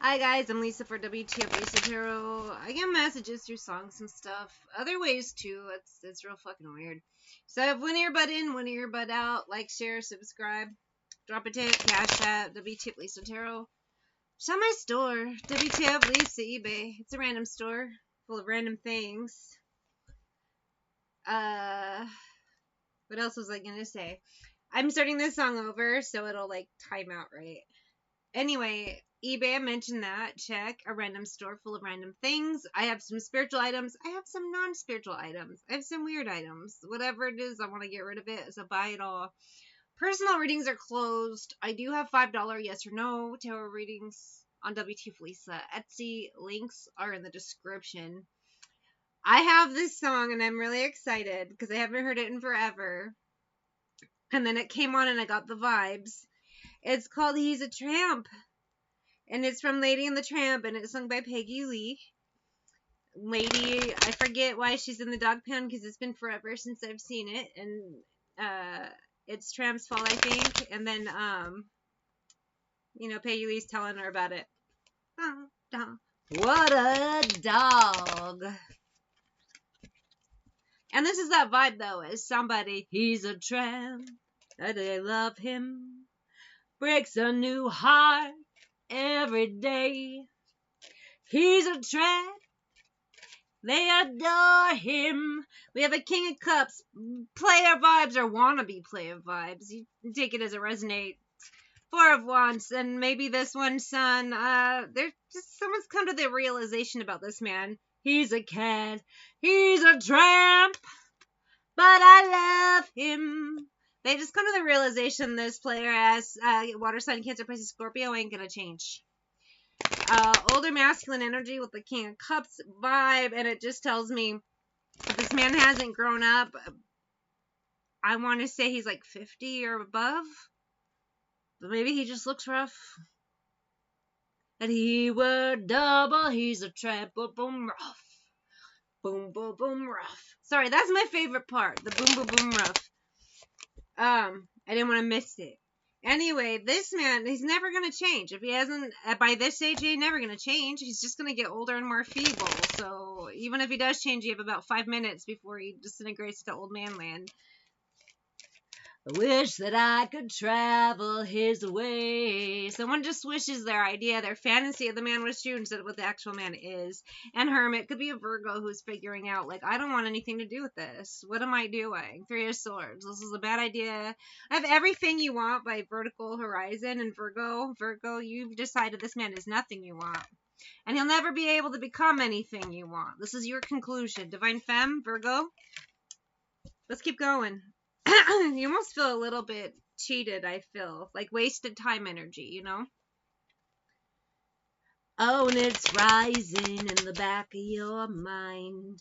Hi guys, I'm Lisa for wtfLisa Tarot. I get messages through songs and stuff. Other ways too. It's real fucking weird. So I have one earbud in, one earbud out. Like, share, subscribe. Drop a tip, cash app, wtfLisa Tarot. It's on my store, wtfLisa eBay. It's a random store full of random things. What else was I gonna say? I'm starting this song over, so it'll like time out right. Anyway, eBay, I mentioned that. Check. A random store full of random things. I have some spiritual items. I have some non-spiritual items. I have some weird items. Whatever it is, I want to get rid of it, so buy it all. Personal readings are closed. I do have $5 yes or no tarot readings on wtfLisa. Etsy links are in the description. I have this song, and I'm really excited because I haven't heard it in forever. And then it came on, and I got the vibes. It's called He's a Tramp. And it's from Lady and the Tramp, and it's sung by Peggy Lee. Lady, I forget why she's in the dog pound, because it's been forever since I've seen it. And it's Tramp's fault, I think. And then, Peggy Lee's telling her about it. What a dog. And this is that vibe, though, as somebody, he's a tramp, they love him, breaks a new heart every day. He's a tramp, they adore him. We have a King of Cups, player vibes or wannabe player vibes. You can take it as it resonates. Four of Wands, and maybe this one, son. Someone's come to the realization about this man. He's a cat, he's a tramp, but I love him. They just come to the realization this player as water sign, Cancer, Pisces, Scorpio ain't gonna change. Older masculine energy with the King of Cups vibe, and it just tells me if this man hasn't grown up. I want to say he's like 50 or above, but maybe he just looks rough. And he were double, he's a tramp, boom, boom, rough. Boom, boom, boom, rough. Sorry, that's my favorite part, the boom, boom, boom, rough. I didn't want to miss it. Anyway, this man, he's never going to change. If he hasn't, by this age, he ain't never going to change. He's just going to get older and more feeble. So even if he does change, you have about 5 minutes before he disintegrates to old man land. I wish that I could travel his way. Someone just wishes their idea, their fantasy of the man was true instead of what the actual man is. And Hermit could be a Virgo who's figuring out, like, I don't want anything to do with this. What am I doing? Three of Swords. This is a bad idea. I have Everything You Want by Vertical Horizon and Virgo. Virgo, you've decided this man is nothing you want. And he'll never be able to become anything you want. This is your conclusion. Divine Femme, Virgo. Let's keep going. You almost feel a little bit cheated, I feel. Like wasted time energy, you know? Oh, and it's rising in the back of your mind.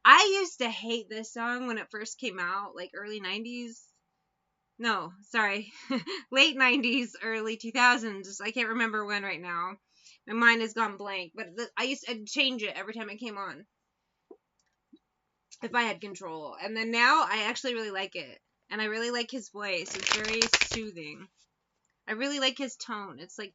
I used to hate this song when it first came out, like early 90s. No, sorry. Late 90s, early 2000s. I can't remember when right now. My mind has gone blank. But I used to change it every time it came on. If I had control. And then now, I actually really like it. And I really like his voice. It's very soothing. I really like his tone. It's like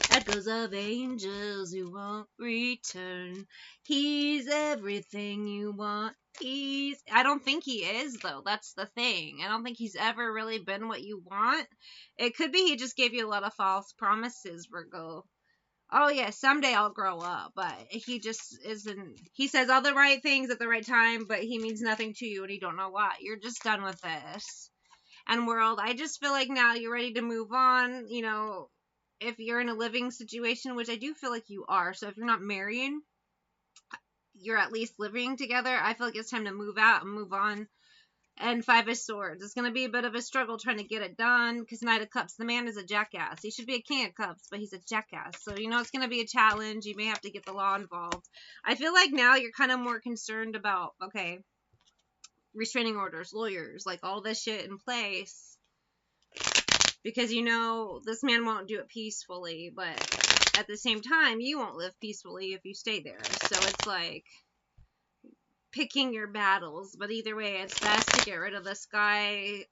echoes of angels who won't return. He's everything you want. I don't think he is, though. That's the thing. I don't think he's ever really been what you want. It could be he just gave you a lot of false promises, Virgo. Oh, yeah, someday I'll grow up, but he just isn't. He says all the right things at the right time, but he means nothing to you, and you don't know why. You're just done with this. And world, I just feel like now you're ready to move on. You know, if you're in a living situation, which I do feel like you are, so if you're not married, you're at least living together. I feel like it's time to move out and move on. And Five of Swords. It's going to be a bit of a struggle trying to get it done because Knight of Cups, the man is a jackass. He should be a King of Cups, but he's a jackass. So, it's going to be a challenge. You may have to get the law involved. I feel like now you're kind of more concerned about, okay, restraining orders, lawyers, like all this shit in place. Because, this man won't do it peacefully, but at the same time, you won't live peacefully if you stay there. So it's like picking your battles, but either way, it's best to get rid of this guy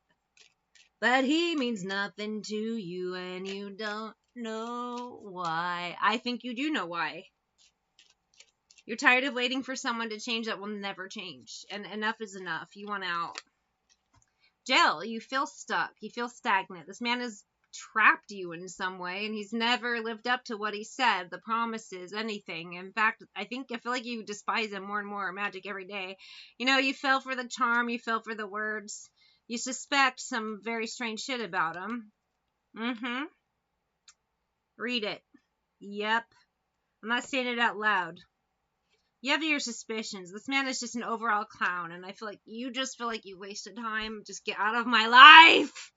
But he means nothing to you and you don't know why. I think you do know why. You're tired of waiting for someone to change that will never change. And enough is enough. You want out. Jill, you feel stuck. You feel stagnant. This man has trapped you in some way, and he's never lived up to what he said, the promises, anything. In fact, I feel like you despise him more and more, Magic, every day. You know, you fell for the charm, you fell for the words. You suspect some very strange shit about him. Mm-hmm. Read it. Yep. I'm not saying it out loud. You have your suspicions. This man is just an overall clown, and I feel like you wasted time. Just get out of my life,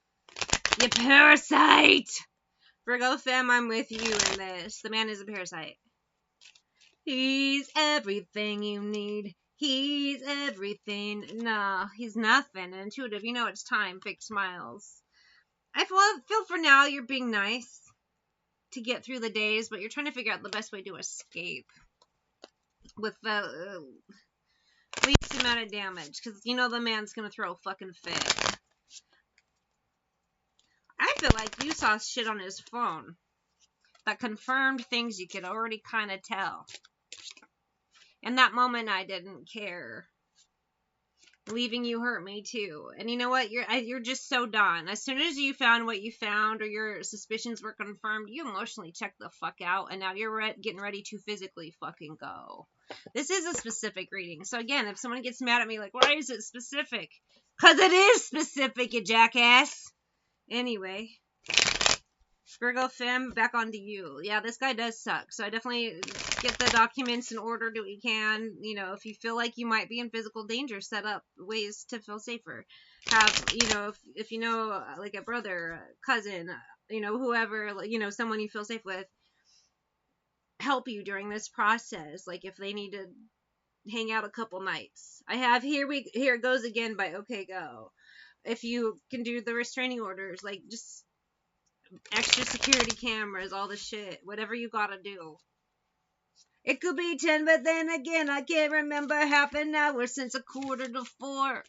you parasite. Virgo fam, I'm with you in this. The man is a parasite. He's everything you need. He's everything. No, he's nothing. Intuitive, you know it's time. Fake smiles. I feel for now you're being nice to get through the days, but you're trying to figure out the best way to escape with the least amount of damage, because you know the man's gonna throw a fucking fit. I feel like you saw shit on his phone that confirmed things you could already kind of tell. In that moment, I didn't care. Leaving you hurt me too. And you know what? You're just so done. As soon as you found what you found, or your suspicions were confirmed, you emotionally checked the fuck out, and now you're getting ready to physically fucking go. This is a specific reading. So again, if someone gets mad at me, like, why is it specific? Because it is specific, you jackass. Anyway. Virgo femme, back onto you. Yeah, this guy does suck. So I definitely get the documents in order, do what you can. You know, if you feel like you might be in physical danger, set up ways to feel safer. Have, you know, if you know, like a brother, a cousin, you know, whoever, you know, someone you feel safe with, help you during this process. Like if they need to hang out a couple nights. I have Here It Goes Again by OK Go. If you can do the restraining orders, like just extra security cameras, all the shit, whatever you gotta do. It could be 10, but then again, I can't remember half an hour since 3:45.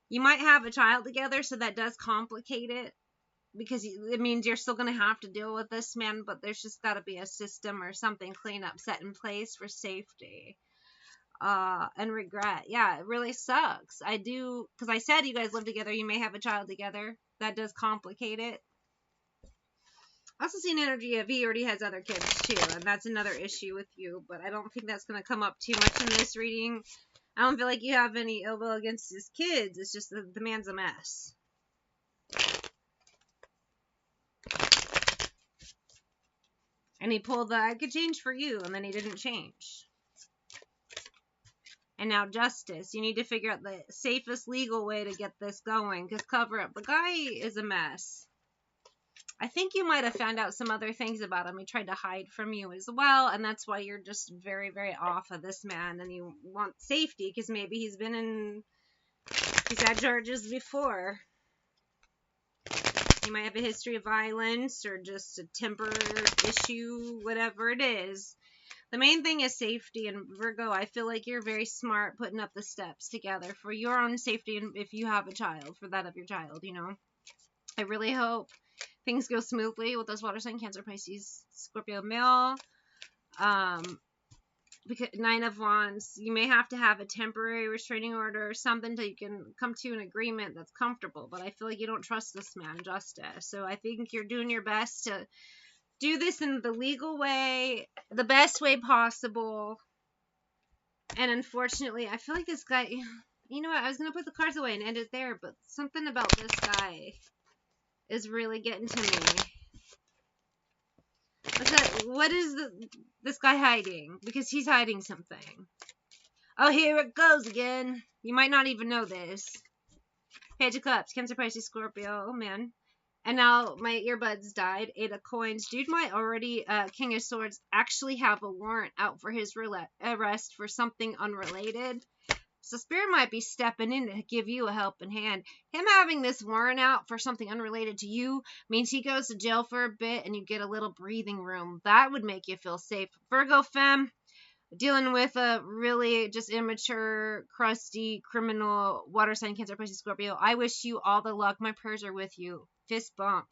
You might have a child together, so that does complicate it, because it means you're still gonna have to deal with this man, but there's just gotta be a system or something clean up set in place for safety. And regret. Yeah, it really sucks. I do, because I said you guys live together, you may have a child together. That does complicate it. I also see an energy of he already has other kids too, and that's another issue with you, but I don't think that's going to come up too much in this reading. I don't feel like you have any ill will against his kids. It's just that the man's a mess. And he pulled the I could change for you, and then he didn't change. And now justice. You need to figure out the safest legal way to get this going, because cover up. The guy is a mess. I think you might have found out some other things about him. He tried to hide from you as well, and that's why you're just very, very off of this man, and you want safety, because maybe he's had charges before. He might have a history of violence, or just a temper issue, whatever it is. The main thing is safety, and Virgo, I feel like you're very smart putting up the steps together for your own safety, and if you have a child, for that of your child, you know. I really hope things go smoothly with those water sign, Cancer, Pisces, Scorpio male. Because 9 of Wands, you may have to have a temporary restraining order or something until you can come to an agreement that's comfortable. But I feel like you don't trust this man, Justice. So I think you're doing your best to do this in the legal way, the best way possible. And unfortunately, I feel like this guy, you know what, I was going to put the cards away and end it there, but something about this guy is really getting to me. What is this guy hiding? Because he's hiding something. Oh, here it goes again. You might not even know this. Page of Cups, Cancer, Pisces, Scorpio. Oh, man. And now my earbuds died. 8 of Coins. Dude might already, King of Swords, actually have a warrant out for his arrest for something unrelated. So Spirit might be stepping in to give you a helping hand. Him having this warrant out for something unrelated to you means he goes to jail for a bit and you get a little breathing room. That would make you feel safe. Virgo femme, dealing with a really just immature, crusty, criminal water sign, Cancer, Pisces, Scorpio. I wish you all the luck. My prayers are with you. Fist bump.